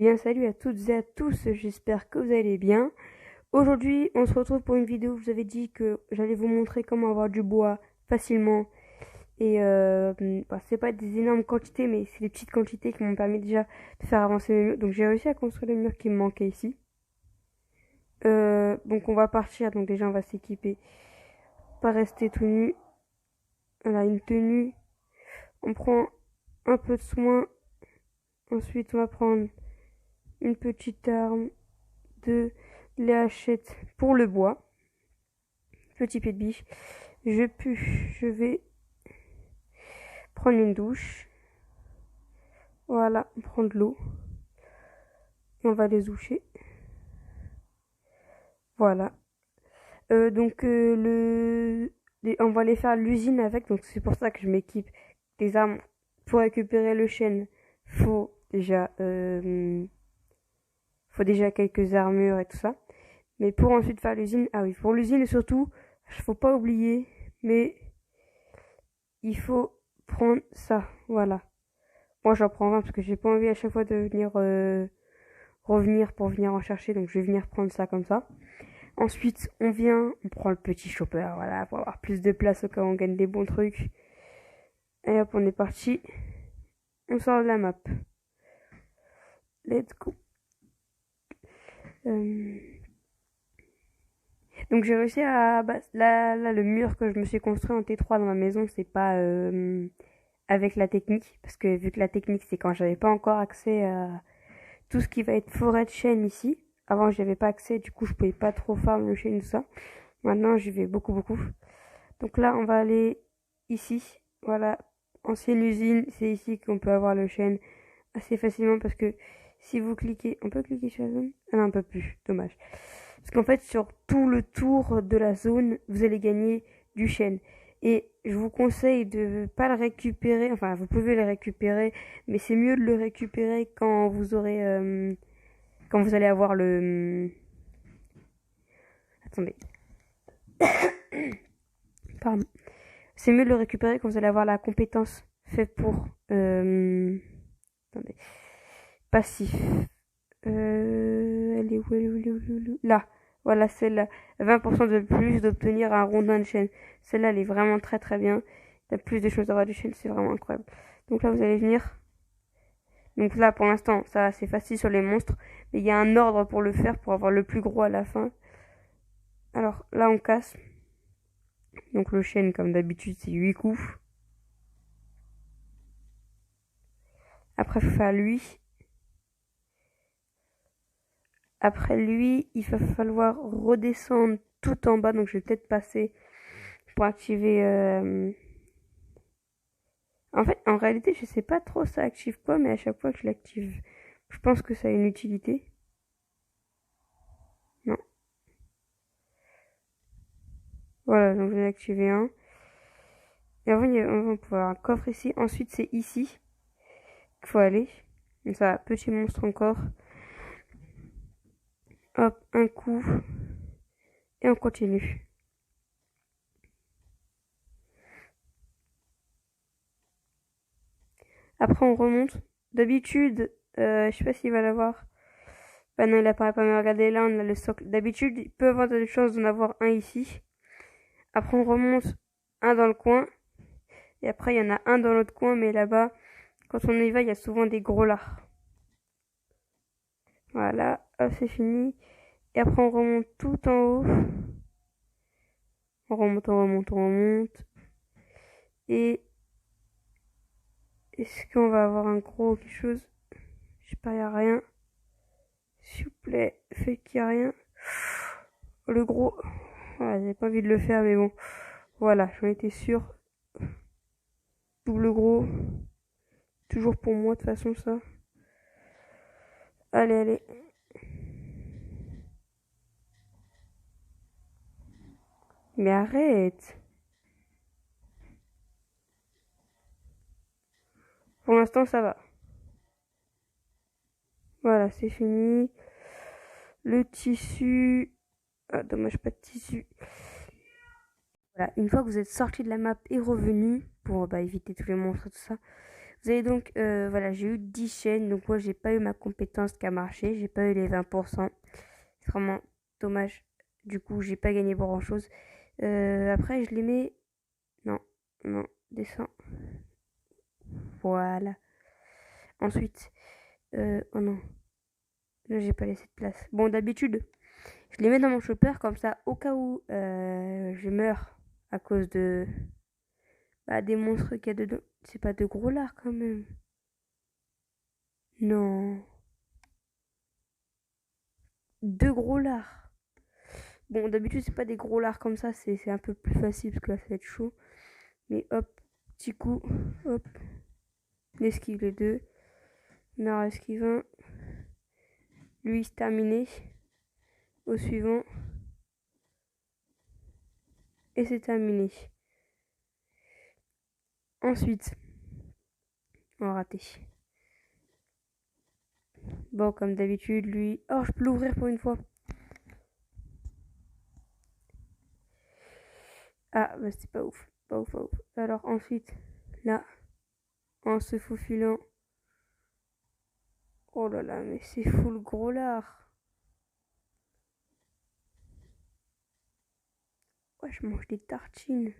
Bien, salut à toutes et à tous, j'espère que vous allez bien. Aujourd'hui, on se retrouve pour une vidéo. Je vous avais dit que j'allais vous montrer comment avoir du bois facilement. Et c'est pas des énormes quantités, mais c'est des petites quantités qui m'ont permis déjà de faire avancer mes murs. Donc j'ai réussi à construire le mur qui me manquait ici. Donc on va partir, donc déjà on va s'équiper. Pas rester tout nu. Voilà, une tenue. On prend un peu de soin. Ensuite, on va prendre une petite arme, de les hachettes pour le bois. Petit pied de biche. Je vais prendre une douche. Voilà, prendre l'eau. On va les doucher. Voilà. On va aller faire l'usine avec. Donc c'est pour ça que je m'équipe des armes. Pour récupérer le chêne, faut déjà, faut déjà quelques armures et tout ça. Mais pour ensuite faire l'usine, ah oui, pour l'usine et surtout, faut pas oublier, mais il faut prendre ça. Voilà. Moi j'en prends 20 parce que j'ai pas envie à chaque fois de venir revenir pour venir en chercher, donc je vais venir prendre ça comme ça. Ensuite on prend le petit chopper, voilà, pour avoir plus de place au cas où on gagne des bons trucs. Et hop, on est parti. On sort de la map. Let's go. Euh, Donc j'ai réussi à... Là, le mur que je me suis construit en T3 dans ma maison, c'est pas avec la technique. Parce que vu que la technique, c'est quand j'avais pas encore accès à tout ce qui va être forêt de chêne ici. Avant, j'y avais pas accès, du coup, je pouvais pas trop farm le chêne, tout ça. Maintenant, j'y vais beaucoup, beaucoup. Donc là, on va aller ici. Voilà, ancienne usine, c'est ici qu'on peut avoir le chêne assez facilement parce que si vous cliquez, on peut cliquer sur la zone? Ah non, on peut plus, dommage. Parce qu'en fait, sur tout le tour de la zone, vous allez gagner du chêne. Et je vous conseille de pas le récupérer, enfin vous pouvez le récupérer, mais c'est mieux de le récupérer quand vous aurez, quand vous allez avoir le... Attendez, pardon. C'est mieux de le récupérer quand vous allez avoir la compétence faite pour... Attendez. Passif. Elle est où, elle est où, elle est où, elle est où Là. Voilà, celle-là. 20% de plus d'obtenir un rondin de chaîne. Celle-là, elle est vraiment très très bien. Il y a plus de choses d'avoir du chaîne, c'est vraiment incroyable. Donc là, vous allez venir. Donc là, pour l'instant, ça c'est facile sur les monstres. Mais il y a un ordre pour le faire, pour avoir le plus gros à la fin. Alors là, on casse. Donc le chêne, comme d'habitude, c'est 8 coups. Après, il faut faire lui. Après lui, il va falloir redescendre tout en bas. Donc je vais peut-être passer pour activer... En fait, en réalité, je sais pas trop ça active quoi, mais à chaque fois que je l'active, je pense que ça a une utilité. Non. Voilà, donc je vais activer un. Et avant, on va pouvoir un coffre ici. Ensuite, c'est ici qu'il faut aller. Donc ça, petit monstre encore. Hop, un coup. Et on continue. Après, on remonte. D'habitude, je sais pas s'il va l'avoir. Bah non, il apparaît pas, mais regardez, là, on a le socle. D'habitude, il peut avoir de chances d'en avoir un ici. Après, on remonte un dans le coin. Et après, il y en a un dans l'autre coin, mais là-bas, quand on y va, il y a souvent des gros lards. Voilà, hop, c'est fini. Et après, on remonte tout en haut. On remonte, on remonte, on remonte. Et est-ce qu'on va avoir un gros quelque chose? Je sais pas, il n'y a rien. S'il vous plaît, faites qu'il n'y a rien. Le gros. Voilà, j'avais pas envie de le faire, mais bon. Voilà, j'en étais sûr. Double gros. Toujours pour moi, de toute façon, ça. Allez, allez. Mais arrête. Pour l'instant, ça va. Voilà, c'est fini. Le tissu. Ah, dommage, pas de tissu. Voilà, une fois que vous êtes sorti de la map et revenu, pour éviter tous les monstres et tout ça, Vous avez donc, voilà, j'ai eu 10 chaînes, donc moi j'ai pas eu ma compétence qui a marché, j'ai pas eu les 20%. C'est vraiment dommage. Du coup, j'ai pas gagné pour grand chose. Après, je les mets. Non, non, descends. Voilà. Ensuite, oh non, là j'ai pas laissé de place. Bon, d'habitude, je les mets dans mon chopper comme ça, au cas où je meurs à cause de des monstres qu'il y a dedans. C'est pas de gros lards quand même. Non, deux gros lards. Bon, d'habitude, c'est pas des gros lards comme ça, c'est un peu plus facile parce que là, ça va être chaud. Mais hop, petit coup, hop, on esquive les deux. On en esquive un. Lui, c'est terminé. Au suivant. Et c'est terminé. Ensuite, on va rater. Bon, comme d'habitude, lui. Oh, je peux l'ouvrir pour une fois. Ah, bah c'est pas ouf. Pas ouf, pas ouf. Alors ensuite, là, en se faufilant. Oh là là, mais c'est full gros lard. Ouais, je mange des tartines.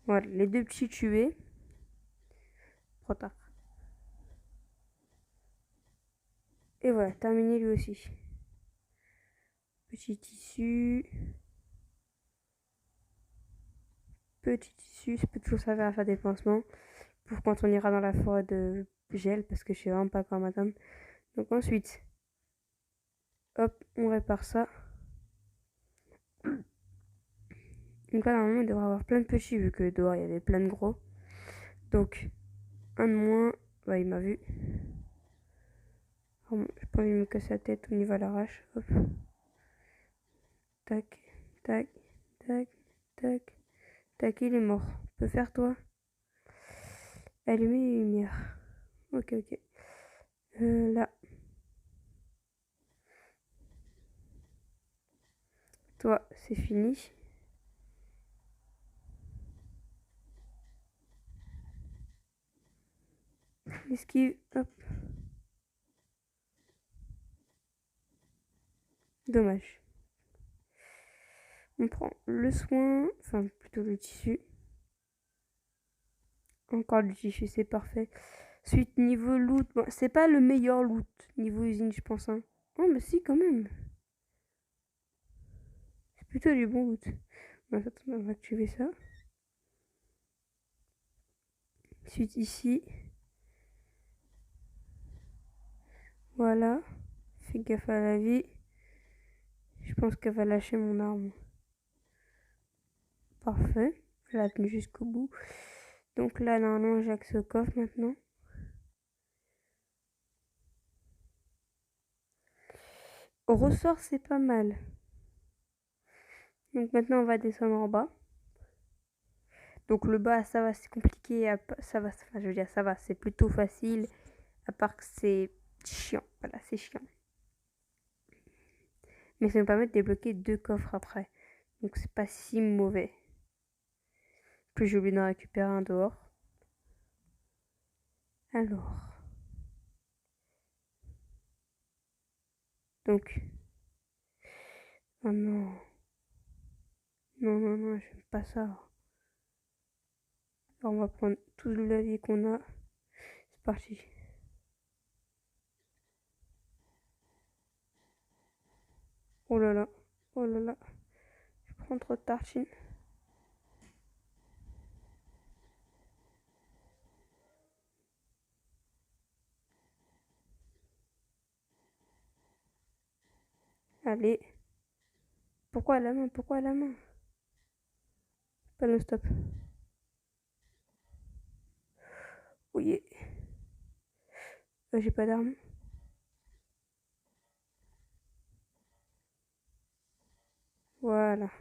Voilà, les deux petits tués. Trop tard. Et voilà, terminé lui aussi. Petit tissu. Petit tissu, ça peut toujours servir à faire des pansements. Pour quand on ira dans la forêt de gel, parce que je sais vraiment pas quand m'attendre. Donc ensuite, hop, on répare ça. Donc là, normalement, il devrait avoir plein de petits, vu que dehors, il y avait plein de gros. Donc, un de moins. Bah, il m'a vu. Oh, j'ai pas envie de me casser la tête au niveau à l'arrache. Hop. Tac, tac, tac, tac, tac, il est mort. Peut faire toi. Allumer les lumières. Ok, ok. Là. Toi, c'est fini. Esquive, hop. Dommage. On prend le soin, enfin plutôt le tissu. Encore du tissu, c'est parfait. Suite niveau loot, bon, c'est pas le meilleur loot niveau usine, je pense. Hein. Oh, mais si, quand même. C'est plutôt du bon loot. Bon, attends, on va activer ça. Suite ici. Voilà. Fais gaffe à la vie. Je pense qu'elle va lâcher mon arme. Parfait. Je l'ai tenue jusqu'au bout. Donc là, normalement, j'ai accès au coffre maintenant. Au ressort, c'est pas mal. Donc maintenant, on va descendre en bas. Donc le bas, ça va, c'est compliqué. Ça va, enfin, je veux dire, ça va, c'est plutôt facile. À part que c'est chiant. Voilà, c'est chiant. Mais ça nous permet de débloquer deux coffres après. Donc c'est pas si mauvais. Puis j'ai oublié d'en récupérer un dehors. Alors. Donc. Oh non. Non, non, non, j'aime pas ça. Alors on va prendre tout le levier qu'on a. C'est parti. Oh là là. Oh là là. Je prends trop de tartines. Allez. Pourquoi à la main? Pourquoi à la main? Pas non stop. Oui. J'ai pas d'arme. Voilà.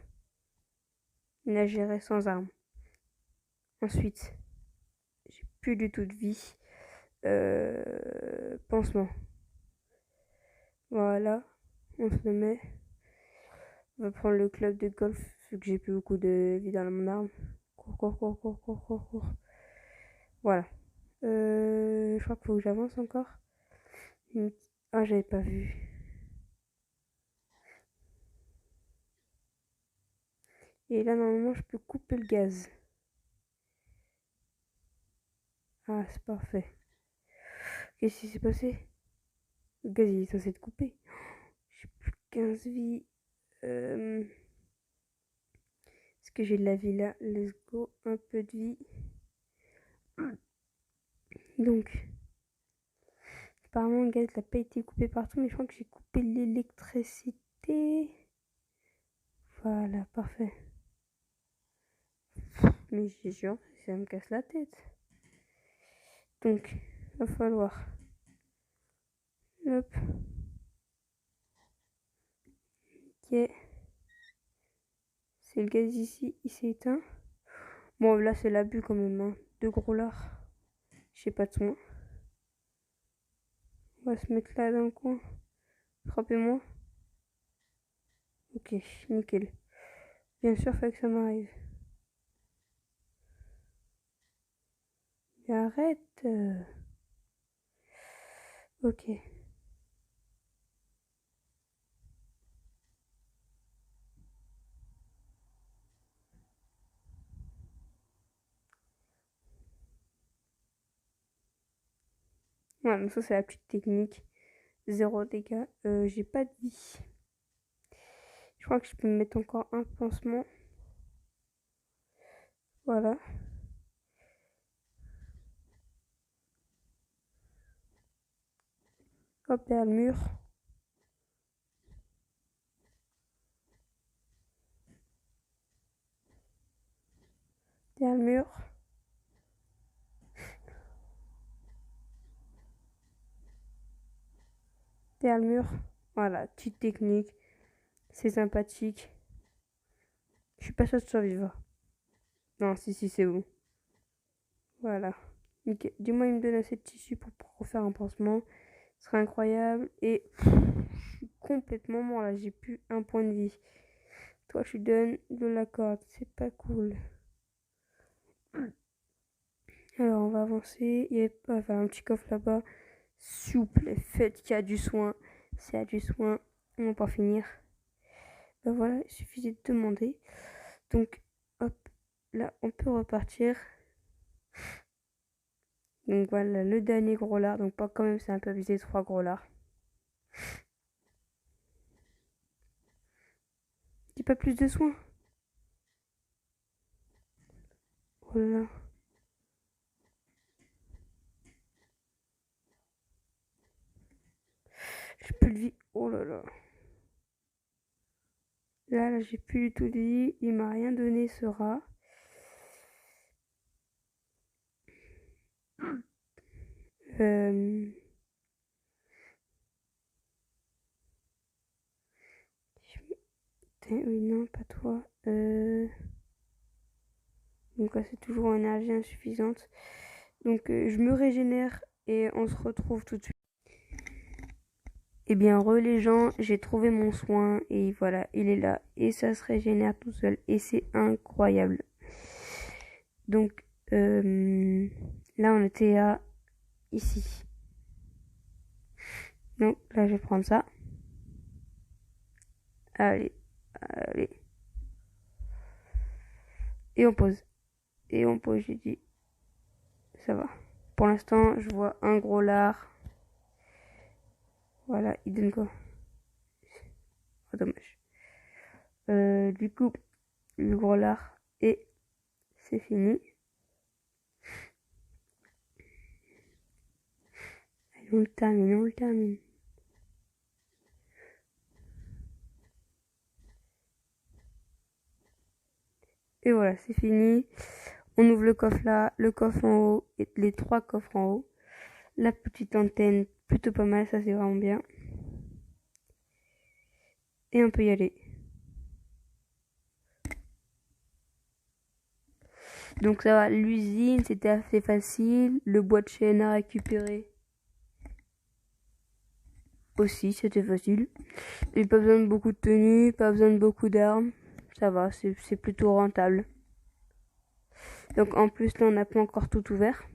Il a géré sans arme. Ensuite, j'ai plus du tout de vie. Pansement. Voilà. On se le met. On va prendre le club de golf vu que j'ai plus beaucoup de vie dans mon arme. Cours. Voilà. Je crois qu'il faut que j'avance encore. Ah, j'avais pas vu. Et là, normalement, je peux couper le gaz. Ah, c'est parfait. Qu'est-ce qui s'est passé? Le gaz, il est censé être coupé. J'ai plus 15 vies. Est-ce que j'ai de la vie là? Let's go. Un peu de vie. Donc, apparemment, le gaz n'a pas été coupé partout, mais je crois que j'ai coupé l'électricité. Voilà, parfait. Mais j'ai sûr, ça me casse la tête. Donc, il va falloir. Hop. Ok. C'est le gaz ici, il s'est éteint. Bon, là, c'est l'abus quand même. Hein. 2 gros lards. J'ai pas de soin. On va se mettre là dans le coin. Frappez-moi. Ok, nickel. Bien sûr, faut que ça m'arrive. Mais arrête. Ok. Voilà, donc ça c'est la petite technique. 0 dégâts. J'ai pas de vie. Je crois que je peux me mettre encore un pansement. Voilà. Hop, derrière le mur. Derrière le mur. Derrière le mur. Voilà, petite technique. C'est sympathique. Je suis pas sûre de survivre. Non, si, c'est bon. Voilà. Nickel. Dis-moi, il me donne assez de tissu pour refaire un pansement. Ce serait incroyable. Et je suis complètement mort là. J'ai plus un point de vie. Toi, tu donnes de la corde. C'est pas cool. Alors, on va avancer. Il y a un petit coffre là-bas. S'il vous plaît, faites qu'il y a du soin. S'il y a du soin, on va pas finir. Ben voilà, il suffisait de demander. Donc, hop, là, on peut repartir. Donc voilà, le dernier gros lard. Donc pas quand même, c'est un peu abusé, 3 gros lards. Dis pas plus de soins. Oh là là. J'ai plus de vie. Oh là là. Là, j'ai plus du tout de vie. Il m'a rien donné, ce rat. Euh... Oui, non, pas toi. Donc là, c'est toujours en énergie insuffisante. Donc je me régénère et on se retrouve tout de suite. Eh bien, les gens, j'ai trouvé mon soin et voilà, il est là. Et ça se régénère tout seul et c'est incroyable. Donc là, on était à ici. Donc là, je vais prendre ça. Allez. Et on pose. J'ai dit. Ça va. Pour l'instant, je vois un gros lard. Voilà, il donne quoi? Oh, dommage. Du coup, le gros lard. Et c'est fini. Allez, on le termine. Et voilà, c'est fini. On ouvre le coffre là, le coffre en haut, et les 3 coffres en haut. La petite antenne, plutôt pas mal, ça c'est vraiment bien. Et on peut y aller. Donc ça va, l'usine c'était assez facile. Le bois de chêne à récupérer aussi, c'était facile. Et pas besoin de beaucoup de tenues, pas besoin de beaucoup d'armes. ça va, c'est plutôt rentable. Donc en plus là on n'a pas encore tout ouvert.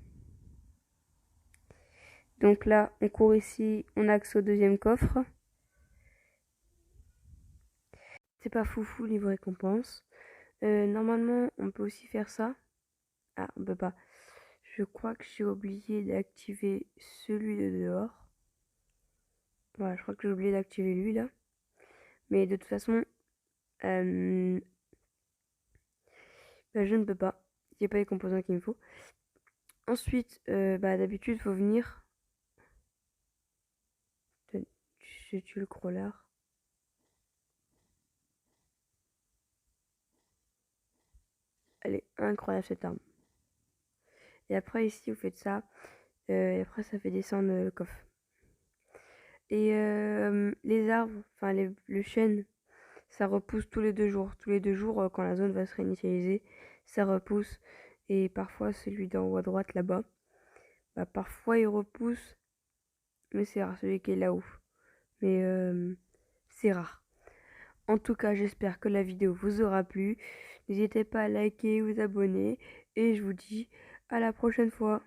Donc là on court ici, on a accès au deuxième coffre. C'est pas foufou niveau récompense. Normalement on peut aussi faire ça. Ah on peut pas. Je crois que j'ai oublié d'activer celui de dehors. Voilà, je crois que j'ai oublié d'activer lui là. Mais de toute façon, bah, je ne peux pas. Il n'y a pas les composants qu'il me faut. Ensuite, d'habitude, il faut venir. Je tue le crawler. Elle est incroyable cette arme. Et après, ici, vous faites ça. Et après, ça fait descendre le coffre. Et les arbres, enfin le chêne, ça repousse tous les 2 jours. Tous les 2 jours, quand la zone va se réinitialiser, ça repousse. Et parfois, celui d'en haut à droite là-bas, bah, parfois il repousse, mais c'est rare, celui qui est là-haut. Mais c'est rare. En tout cas, j'espère que la vidéo vous aura plu. N'hésitez pas à liker, vous abonner. Et je vous dis à la prochaine fois.